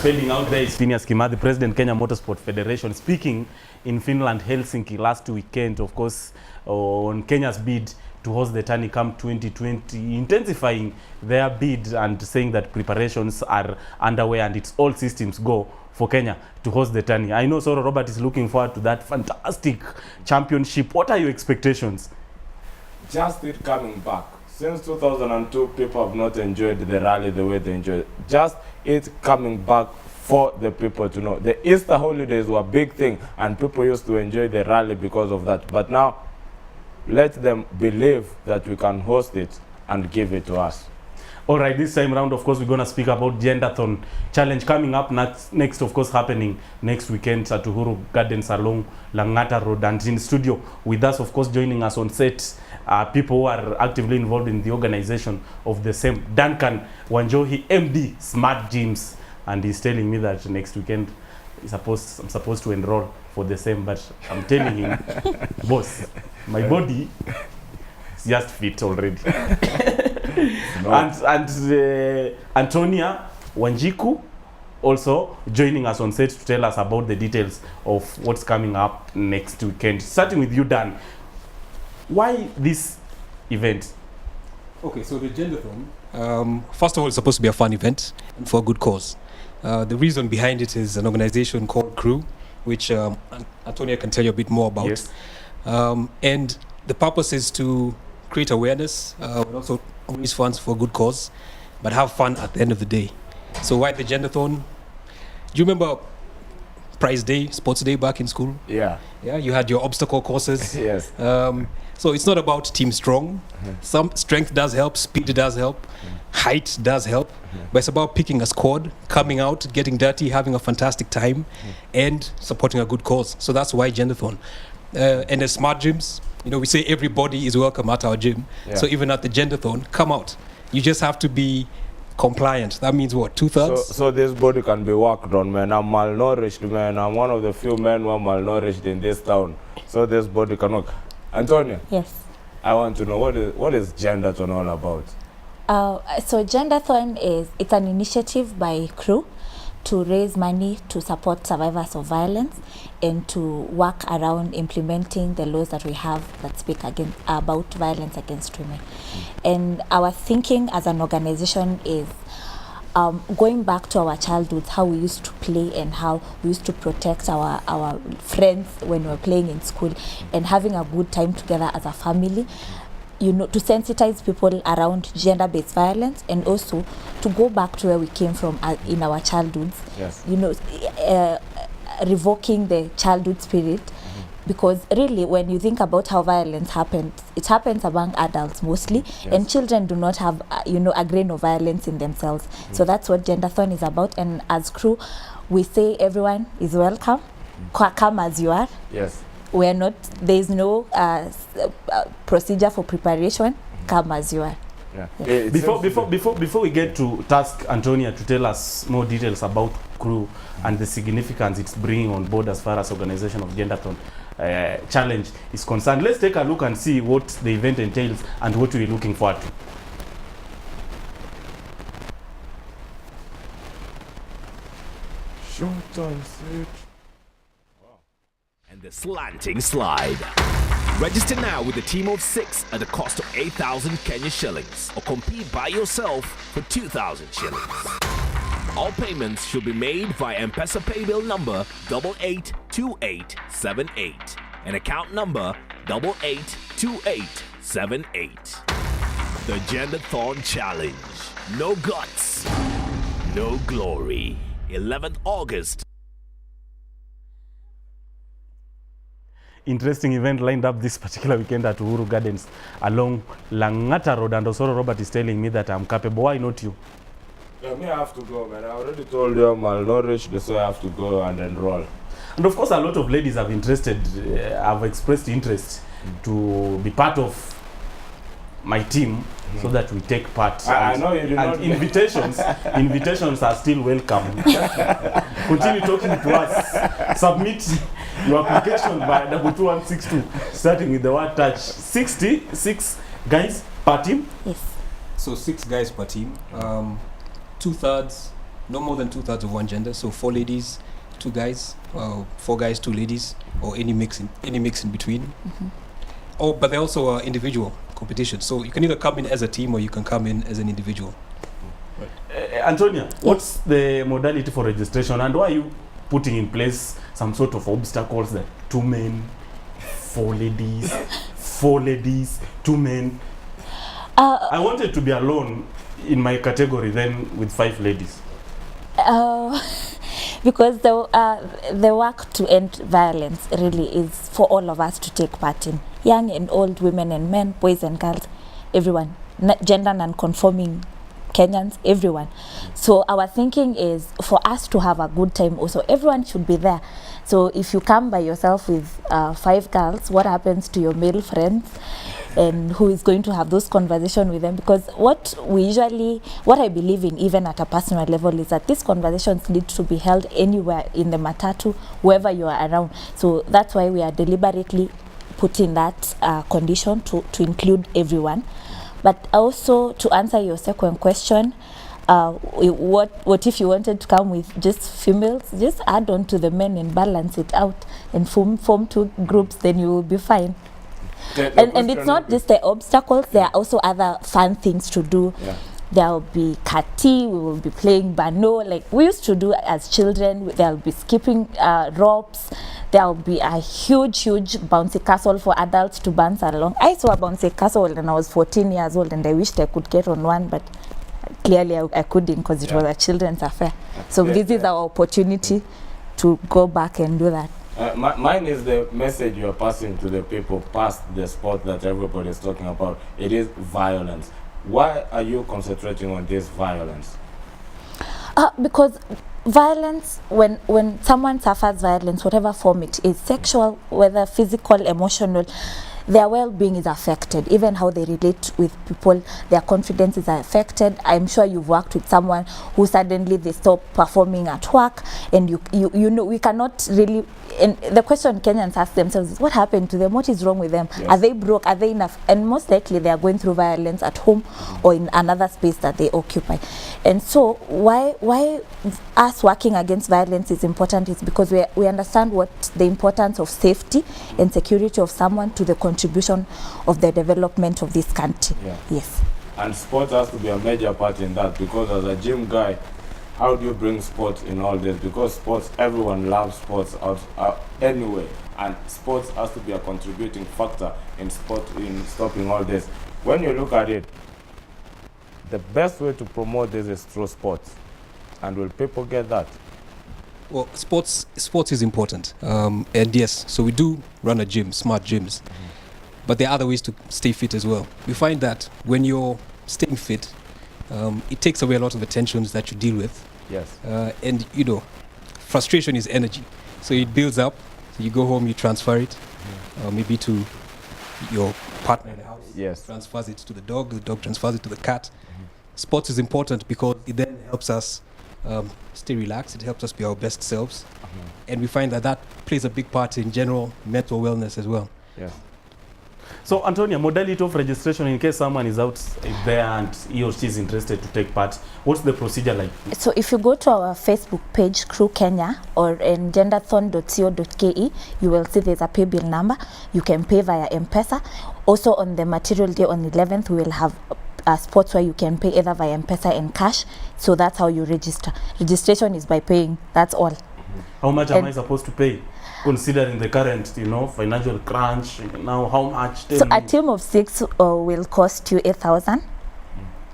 spelling out there is Phineas Kimathi, President Kenya Motorsport Federation, speaking in Finland, Helsinki last weekend, of course, on Kenya's bid to host the Tourney Camp 2020, intensifying their bid and saying that preparations are underway and it's all systems go for Kenya to host the Tourney. I know Osoro Robert is looking forward to that fantastic championship. What are your expectations? Just it coming back. Since 2002, people have not enjoyed the rally the way they enjoy it. Just it coming back for the people to know. The Easter holidays were a big thing, and people used to enjoy the rally because of that. But now, let them believe that we can host it and give it to us. All right, this time round, of course, we're going to speak about Genderthon challenge coming up next, of course, happening next weekend at Uhuru Gardens along Langata Road. And in studio with us, of course, joining us on set, people who are actively involved in the organization of the same. Dancun, Wanjohi, MD, SmartGyms. And he's telling me that next weekend I'm supposed to enroll for the same, but I'm telling him, boss, my body is just fit already. No. And Antonia Wanjiku also joining us on set to tell us about the details of what's coming up next weekend. Starting with you, Dan, why this event? Okay, so the Genderthon, first of all, it's supposed to be a fun event and for a good cause. The reason behind it is an organization called Creaw, which Antonia can tell you a bit more about. Yes. And the purpose is to create awareness, and also raise funds for a good cause, but have fun at the end of the day. So why the Genderthon? Do you remember Prize Day, Sports Day back in school? Yeah. Yeah, you had your obstacle courses. Yes. So it's not about team strong. Some strength does help, speed does help, height does help, but it's about picking a squad, coming out, getting dirty, having a fantastic time, and supporting a good cause. So that's why Genderthon. And the SmartGyms, you know, we say everybody is welcome at our gym. Yeah. So even at the Genderthon, come out. You just have to be compliant. That means what, 2/3? So this body can be worked on, man. I'm malnourished, man. I'm one of the few men who are malnourished in this town. So this body can work. Antonia? Yes. I want to know, what is Genderthon all about? So Genderthon it's an initiative by Creaw to raise money to support survivors of violence and to work around implementing the laws that we have that speak about violence against women. And our thinking as an organization is going back to our childhoods, how we used to play and how we used to protect our friends when we were playing in school and having a good time together as a family. You know, to sensitize people around gender-based violence and also to go back to where we came from in our childhoods. Yes. You know, revoking the childhood spirit, because really when you think about how violence happens, it happens among adults mostly, and children do not have a grain of violence in themselves. So that's what Genderthon is about, and as Creaw we say everyone is welcome. Come as you are. Yes. We're not, there's no procedure for preparation. Come as you are. Yeah. Yeah. Before we get to task Antonia to tell us more details about Creaw and the significance it's bringing on board as far as organization of Genderthon challenge is concerned, let's take a look and see what the event entails and what we're looking forward to. Short on set. And the slanting slide. Register now with a team of 6 at the cost of 8,000 Kenya shillings, or compete by yourself for 2,000 shillings. All payments should be made via M-Pesa paybill number 882878 and account number 882878. The Genderthon Challenge. No guts, no glory. 11th August. Interesting event lined up this particular weekend at Uhuru Gardens along Langata Road, and Osoro Robert is telling me that I'm capable. Why not you? Yeah, me, I have to go, man. I already told you I'm malnourished, so I have to go and enroll. And of course, a lot of ladies have expressed interest to be part of my team so that we take part. I know you do not. Invitations are still welcome. Continue talking to us. Submit your application by 22162, starting with the word touch. 66 guys per team. Yes. So 6 guys per team. 2/3 no more than 2/3 of one gender. So 4 ladies, 2 guys, 4 guys, 2 ladies, or any mix in between. Oh, but they also are individual competitions. So you can either come in as a team or you can come in as an individual. Antonia, what's the modality for registration, and why are you putting in place some sort of obstacles that 2 men, 4 ladies, 4 ladies, 2 men? I wanted to be alone in my category then with 5 ladies. Because the work to end violence really is for all of us to take part in. Young and old, women and men, boys and girls, everyone. Gender non-conforming Kenyans, everyone. So our thinking is for us to have a good time also. Everyone should be there. So if you come by yourself with 5 girls, what happens to your male friends? And who is going to have those conversations with them? Because what I believe in, even at a personal level, is that these conversations need to be held anywhere in the matatu, wherever you are around. So that's why we are deliberately putting that condition to include everyone. But also, to answer your second question, what if you wanted to come with just females? Just add on to the men and balance it out and form 2 groups, then you will be fine. And it's not just the obstacles, there are also other fun things to do. There will be kati, we will be playing bano, like we used to do as children. There will be skipping ropes. There will be a huge bouncy castle for adults to bounce along. I saw a bouncy castle when I was 14 years old, and I wished I could get on one, but clearly I couldn't because it was a children's affair. So this is our opportunity to go back and do that. Mine is the message you are passing to the people past the sport that everybody is talking about. It is violence. Why are you concentrating on this violence? Because violence, when someone suffers violence, whatever form it is, sexual, whether physical, emotional, their well-being is affected. Even how they relate with people, their confidence is affected. I'm sure you've worked with someone who suddenly they stop performing at work, and you know we cannot really. And the question Kenyans ask themselves is, what happened to them? What is wrong with them? Yes. Are they broke? Are they enough? And most likely they are going through violence at home or in another space that they occupy. And so why us working against violence is important is because we understand what the importance of safety and security of someone to the contribution of the development of this country. Yes. And sport has to be a major part in that, because as a gym guy, how do you bring sports in all this? Because sports, everyone loves sports out anyway, and sports has to be a contributing factor in stopping all this. When you look at it, the best way to promote this is through sports. And will people get that? Well, sports is important, and yes, so we do run a gym, SmartGyms, but there are other ways to stay fit as well. We find that when you're staying fit, it takes away a lot of the tensions that you deal with. Yes. And frustration is energy, so it builds up. So you go home, you transfer it, maybe to your partner in the house. Yes. Transfers it to the dog transfers it to the cat. Sports is important because it then helps us stay relaxed. It helps us be our best selves, and we find that plays a big part in general mental wellness as well. Yes. So, Antonia, modality of registration in case someone is out there and he or she is interested to take part, what's the procedure like? So if you go to our Facebook page, Crew Kenya, or in genderthon.co.ke, you will see there's a pay bill number. You can pay via M-Pesa. Also on the material day on the 11th, we will have spots where you can pay either via M-Pesa and cash. So that's how you register. Registration is by paying, that's all. How much am I supposed to pay? Considering the current, financial crunch, now how much? So a team of 6 will cost you 8,000,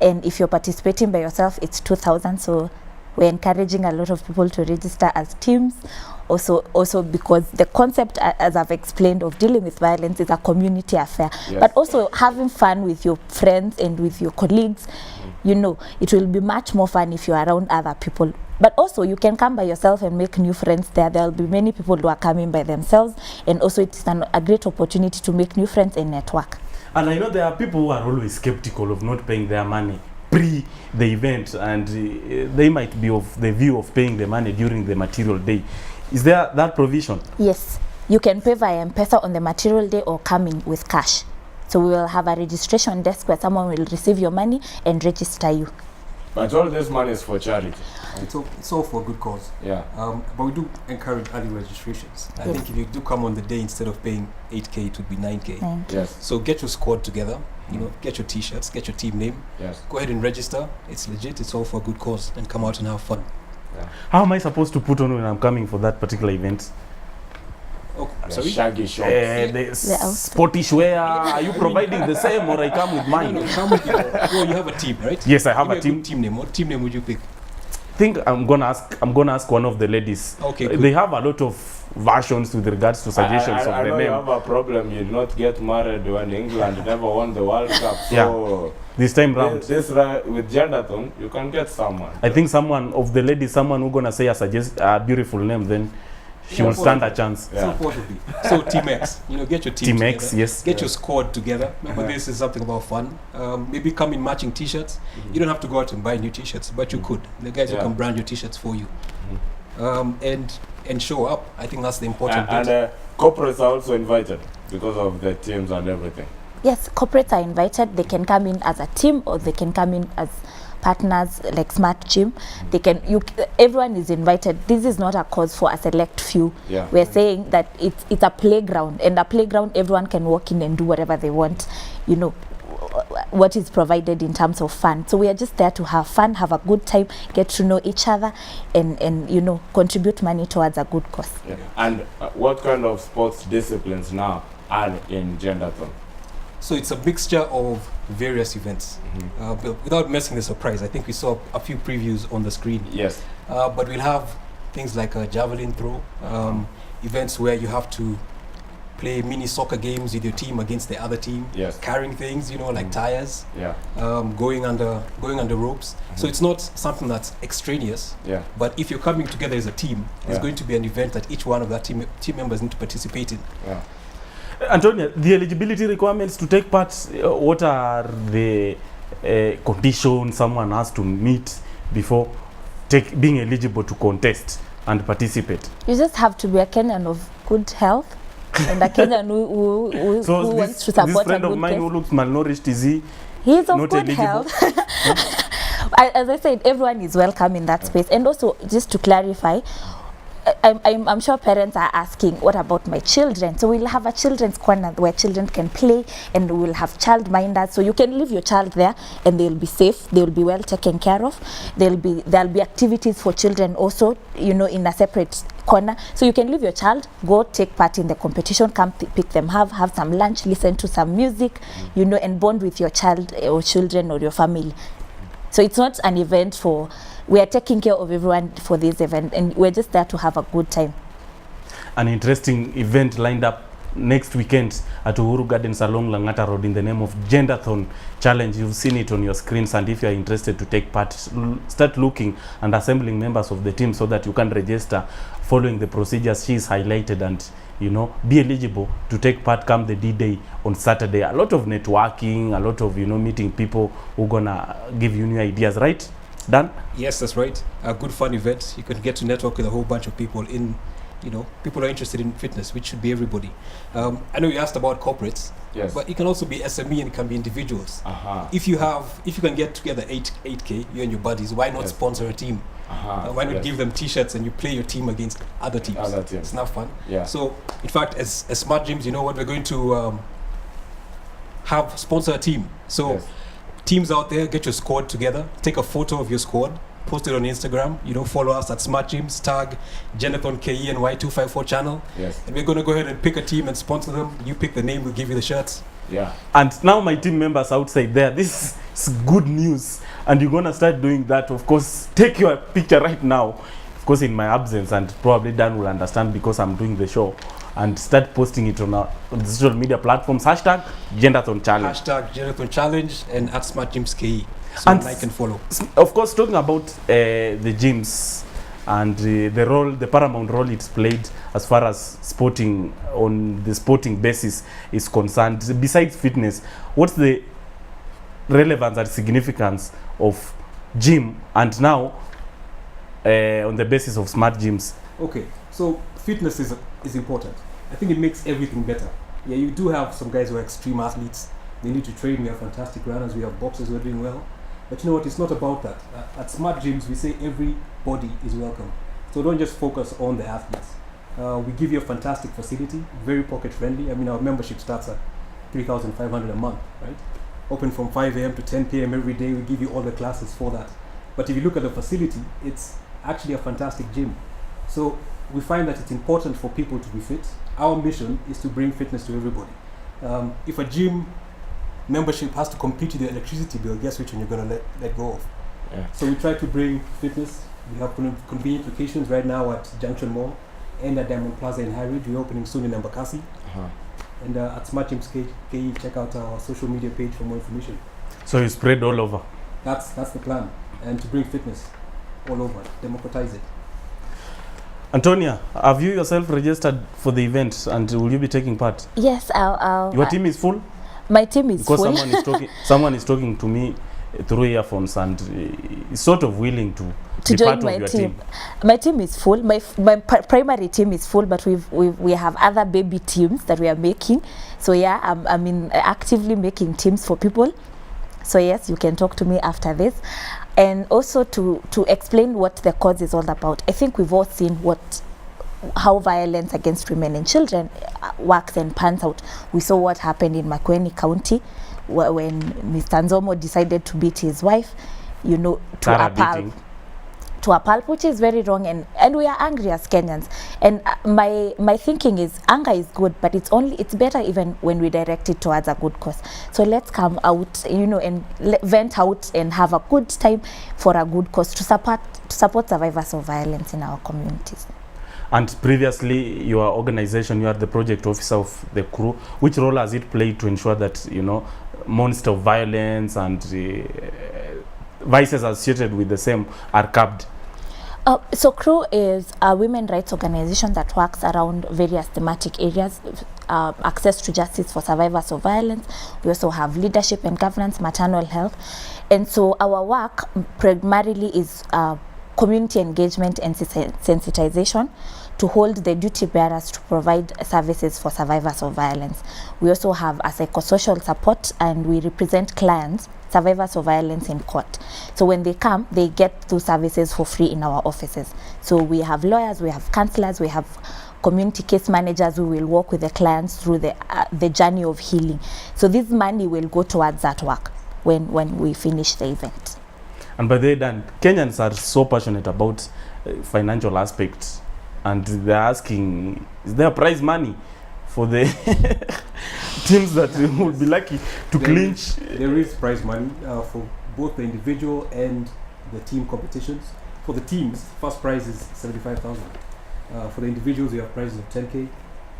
and if you're participating by yourself, it's 2,000. So we're encouraging a lot of people to register as teams. Also because the concept, as I've explained, of dealing with violence is a community affair. Yes. But also having fun with your friends and with your colleagues, it will be much more fun if you're around other people. But also you can come by yourself and make new friends there. There will be many people who are coming by themselves, and also it's a great opportunity to make new friends and network. And I know there are people who are always skeptical of not paying their money pre the event, and they might be of the view of paying the money during the material day. Is there that provision? Yes, you can pay via M-Pesa on the material day or coming with cash. So we will have a registration desk where someone will receive your money and register you. But all this money is for charity. It's all for a good cause. Yeah. But we do encourage early registrations. I think if you do come on the day, instead of paying 8K, it would be 9K. Yes. So get your squad together. You know, get your T-shirts, get your team name. Yes. Go ahead and register. It's legit. It's all for a good cause, and come out and have fun. Yeah. How am I supposed to put on when I'm coming for that particular event? Oh, The sorry. shaggy shorts. The sportish wear. Are you providing the same, or I come with mine? No, come with well, you have a team, right? Yes, I have Give a me team. good team name. What team name would you pick? I think I'm gonna ask one of the ladies. Okay, good. They have a lot of versions with regards to suggestions I of the know you name. have a problem. You did not get married when England never won the World Cup. So This time round, with Genderthon, you can get someone. I think someone of the ladies, someone who gonna say a beautiful name, then she will stand a chance. Yeah. So possibly. So Team X, get your team Team X, together. yes. Get your squad together. Remember, this is something about fun. Maybe come in matching T-shirts. You don't have to go out and buy new T-shirts, but you could. The guys who can brand your T-shirts for you, and show up. I think that's the important bit. And corporates are also invited because of the teams and everything. Yes, corporates are invited. They can come in as a team, or they can come in as partners like SmartGym. They can. Everyone is invited. This is not a cause for a select few. Yeah. We're saying that it's a playground, and a playground everyone can walk in and do whatever they want. What is provided in terms of fun. So we are just there to have fun, have a good time, get to know each other, and contribute money towards a good cause. Yeah. And what kind of sports disciplines now are in Genderthon? So it's a mixture of various events. But without messing the surprise, I think we saw a few previews on the screen. Yes. But we'll have things like a javelin throw, events where you have to play mini soccer games with your team against the other team, carrying things, like tires, going under ropes. So it's not something that's extraneous. Yeah. But if you're coming together as a team, it's going to be an event that each one of that team members need to participate in. Yeah. Antonia, the eligibility requirements to take part, what are the conditions someone has to meet before being eligible to contest and participate? You just have to be a Kenyan of good health, and a Kenyan who wants to support this friend a of good mine cause. who looks malnourished, is he He's of not good eligible? health. As I said, everyone is welcome in that space. And also, just to clarify, I'm sure parents are asking, what about my children? So we'll have a children's corner where children can play, and we'll have child minders. So you can leave your child there, and they'll be safe. They'll be well taken care of. There'll be activities for children also, in a separate corner. So you can leave your child, go take part in the competition, come pick them, have some lunch, listen to some music, and bond with your child or children or your family. So it's not an event we are taking care of everyone for this event, and we're just there to have a good time. An interesting event lined up next weekend at Uhuru Gardens along Langata Road in the name of Genderthon Challenge. You've seen it on your screens, and if you are interested to take part, start looking and assembling members of the team so that you can register following the procedures she is highlighted, and be eligible to take part come the D-Day on Saturday. A lot of networking, a lot of meeting people who gonna give you new ideas, right? Dan? Yes, that's right. A good fun event. You can get to network with a whole bunch of people people are interested in fitness, which should be everybody. I know you asked about corporates, but it can also be SME and it can be individuals. If you can get together 8K, you and your buddies, why not sponsor a team? Why not give them T-shirts and you play your team against other teams? It's not fun. Yeah. So, in fact, as SmartGyms, what we're going to have sponsor a team. So, teams out there, get your squad together, take a photo of your squad, post it on Instagram, follow us at SmartGyms, tag Genderthon KE and Y254 channel. And we're going to go ahead and pick a team and sponsor them. You pick the name, we'll give you the shirts. Yeah. And now my team members outside there, this is good news, and you're going to start doing that. Of course, take your picture right now, of course in my absence, and probably Dan will understand because I'm doing the show, and start posting it on the social media platforms, hashtag Genderthon Challenge. Hashtag Genderthon Challenge and at SmartGyms KE. So and I can follow. Of course, talking about the gyms and the paramount role it's played as far as sporting on the sporting basis is concerned. Besides fitness, what's the relevance and significance of gym, and now on the basis of SmartGyms? Okay, so fitness is important. I think it makes everything better. Yeah, you do have some guys who are extreme athletes. They need to train. We have fantastic runners. We have boxers who are doing well. But you know what? It's not about that. At SmartGyms, we say everybody is welcome. So don't just focus on the athletes. We give you a fantastic facility, very pocket friendly. I mean, our membership starts at 3,500 a month, right? Open from 5 a.m. to 10 p.m. every day. We give you all the classes for that. But if you look at the facility, it's actually a fantastic gym. So we find that it's important for people to be fit. Our mission is to bring fitness to everybody. If a gym membership has to compete with the electricity bill, guess which one you're going to let go of? Yeah. So we try to bring fitness. We have convenient locations right now at Junction Mall and at Diamond Plaza in High Ridge. We're opening soon in Embakasi. And at SmartGyms KE, check out our social media page for more information. So you spread all over. That's the plan. And to bring fitness all over, democratize it. Antonia, have you yourself registered for the event and will you be taking part? Yes, Your team is full? My team is Because full. someone is talking to me through earphones and is sort of willing to be join part my of your team. team. My team is full. My primary team is full, but we have other baby teams that we are making. So yeah, I'm actively making teams for people. So yes, you can talk to me after this. And also to explain what the cause is all about. I think we've all seen how violence against women and children works and pans out. We saw what happened in Makueni County when Mr. Nzomo decided to beat his wife, to a pulp, which is very wrong, and we are angry as Kenyans. And my thinking is anger is good, but it's better even when we direct it towards a good cause. So let's come out, and vent out and have a good time for a good cause to support survivors of violence in our communities. And previously, your organization, you are the project officer of the Creaw. Which role has it played to ensure that monster of violence and vices associated with the same are curbed? So Creaw is a women rights organization that works around various thematic areas, access to justice for survivors of violence. We also have leadership and governance, maternal health. And so our work primarily is community engagement and sensitization to hold the duty bearers to provide services for survivors of violence. We also have a psychosocial support, and we represent clients, survivors of violence, in court. So when they come, they get those services for free in our offices. So we have lawyers, we have counselors, we have community case managers who will work with the clients through the journey of healing. So this money will go towards that work when we finish the event. And by the way, Dan, Kenyans are so passionate about financial aspects, and they're asking, is there prize money for the teams that will be lucky to clinch? There is prize money for both the individual and the team competitions. For the teams, first prize is 75,000. For the individuals, we have prizes of 10K.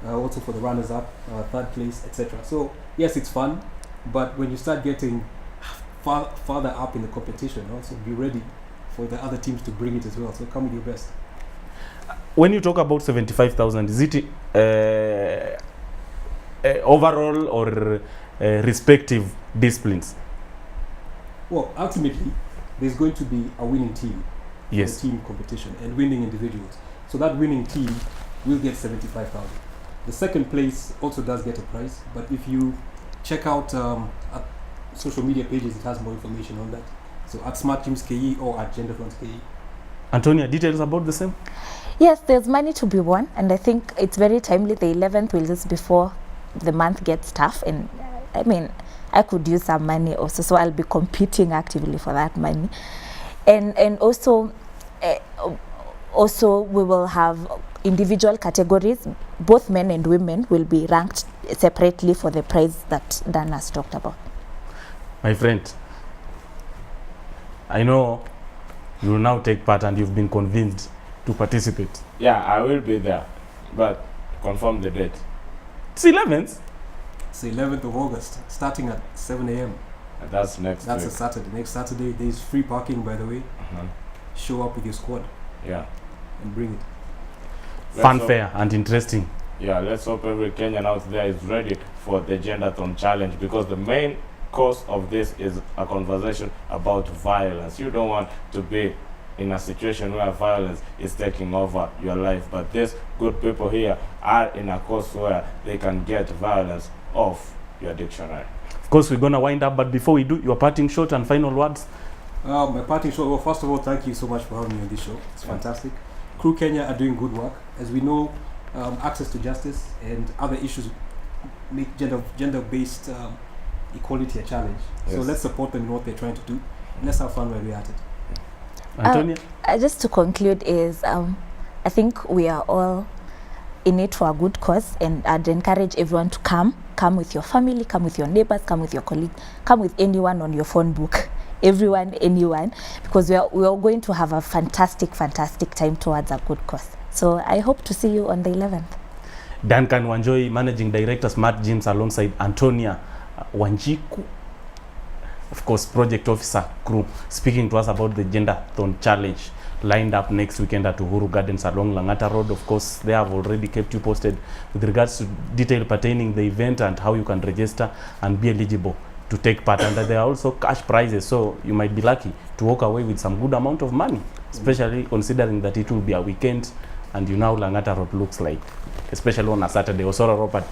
Also for the runners-up, third place, etc. So yes, it's fun, but when you start getting farther up in the competition, also be ready for the other teams to bring it as well. So come with your best. When you talk about 75,000, is it overall or respective disciplines? Well, ultimately, there's going to be a winning team. Yes. For the team competition and winning individuals. So that winning team will get 75,000. The second place also does get a prize, but if you check out social media pages, it has more information on that. So at SmartGyms KE or at Genderthon KE. Antonia, details about the same? Yes, there's money to be won, and I think it's very timely. The 11th will just before the month gets tough, and I could use some money also, so I'll be competing actively for that money. And also we will have individual categories. Both men and women will be ranked separately for the prize that Dan has talked about. My friend, I know you will now take part and you've been convinced to participate. Yeah, I will be there, but confirm the date. It's 11th. It's the 11th of August, starting at 7 a.m. That's next That's week. a Saturday. Next Saturday, there's free parking, by the way. Show up with your squad. Yeah. And bring it. Fun, fair, and interesting. Yeah, let's hope every Kenyan out there is ready for the Genderthon challenge, because the main cause of this is a conversation about violence. You don't want to be in a situation where violence is taking over your life, but these good people here are in a course where they can get violence off your dictionary. Of course, we're going to wind up, but before we do, your parting shot and final words My parting shot. Well, first of all, thank you so much for having me on this show. It's fantastic. Crew Kenya are doing good work. As we know, access to justice and other issues make gender-based equality a challenge. So let's support them in what they're trying to do. And let's have fun while we're at it. Antonia? Just to conclude is, I think we are all in it for a good cause, and I'd encourage everyone to come with your family, come with your neighbors, come with your colleagues, come with anyone on your phone book, everyone, anyone, because we are going to have a fantastic time towards a good cause. So I hope to see you on the 11th. Dancun Wanjohi, Managing Director, SmartGyms, alongside Antonia Wanjiku, of course, Project Officer Crew, speaking to us about the Genderthon Challenge lined up next weekend at Uhuru Gardens along Langata Road. Of course, they have already kept you posted with regards to detail pertaining the event and how you can register and be eligible to take part. And there are also cash prizes, so you might be lucky to walk away with some good amount of money, especially considering that it will be a weekend and you know Langata Road looks like, especially on a Saturday. Osoro Road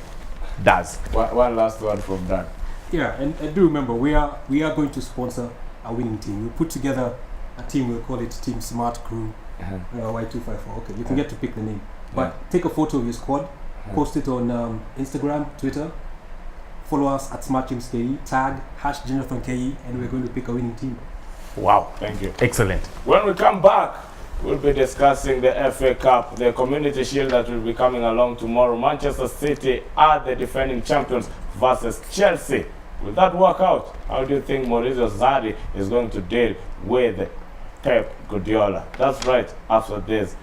does. One last word from that. Yeah, and do remember, we are going to sponsor a winning team. We'll put together a team, we'll call it Team Smart Crew, Y254. Okay, you can get to pick the name. But take a photo of your squad, post it on Instagram, Twitter, follow us at SmartGyms KE, tag #Genderthon KE, and we're going to pick a winning team. Wow. Thank you. Excellent. When we come back, we'll be discussing the FA Cup, the Community Shield that will be coming along tomorrow. Manchester City are the defending champions versus Chelsea. Will that work out? How do you think Maurizio Sarri is going to deal with Pep Guardiola? That's right, after this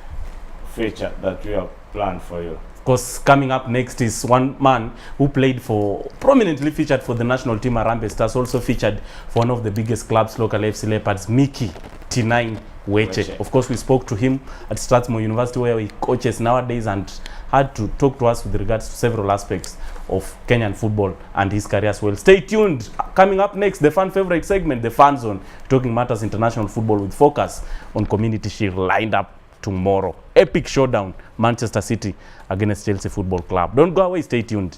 feature that we have planned for you. Of course, coming up next is one man who prominently featured for the national team, Harambee Stars, also featured for one of the biggest clubs, local FC Leopards, Mickey T9 Weche. Of course, we spoke to him at Strathmore University, where he coaches nowadays, and had to talk to us with regards to several aspects of Kenyan football and his career as well. Stay tuned. Coming up next, the fan favorite segment, the Fan Zone, talking matters international football with focus on Community Shield, lined up tomorrow. Epic showdown, Manchester City against Chelsea Football Club. Don't go away, stay tuned.